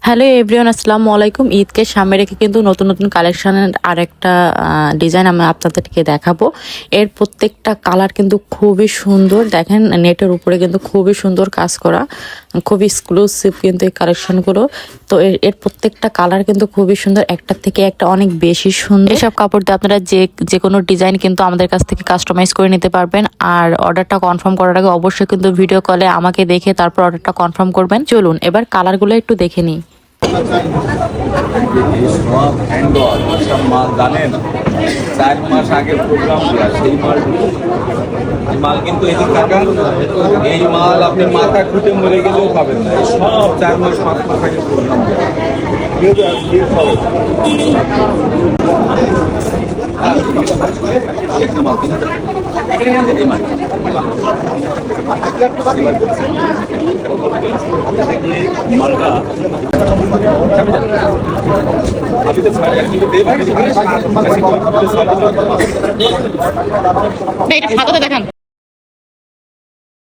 Hello everyone, আসসালামু আলাইকুম। ঈদকে সামনে রেখে কিন্তু নতুন নতুন কালেকশনের আরেকটা ডিজাইন আমি আপনাদেরকে দেখাবো। এর প্রত্যেকটা কালার কিন্তু খুবই সুন্দর। দেখেন নেটের উপরে কিন্তু খুবই সুন্দর কাজ করা, খুবই এক্সক্লুসিভ কিন্তু এই কালেকশনগুলো। তো এর প্রত্যেকটা কালার কিন্তু খুবই সুন্দর, একটার থেকে একটা অনেক বেশি সুন্দর। এসব কাপড় দিয়ে আপনারা যে কোনো ডিজাইন কিন্তু আমাদের কাছ থেকে কাস্টমাইজ করে নিতে পারবেন। আর অর্ডারটা কনফার্ম করার আগে অবশ্যই কিন্তু ভিডিও কলে আমাকে দেখে তারপর অর্ডারটা কনফার্ম করবেন। চলুন এবার কালারগুলো একটু দেখে নিই। সব হ্যান্ডওয়াশ সব মাল জানেন 4 মাস আগের প্রোগ্রাম দেওয়া সেই মাল এই মাল কিন্তু এদিক তাকান, এই মাল আপনি মাথা খুঁটে মরে গেলেও পাবেন না। এই সব 4 মাস 5 মাস আগের প্রোগ্রাম মালটা अभी तो এটা হাতে দেখান।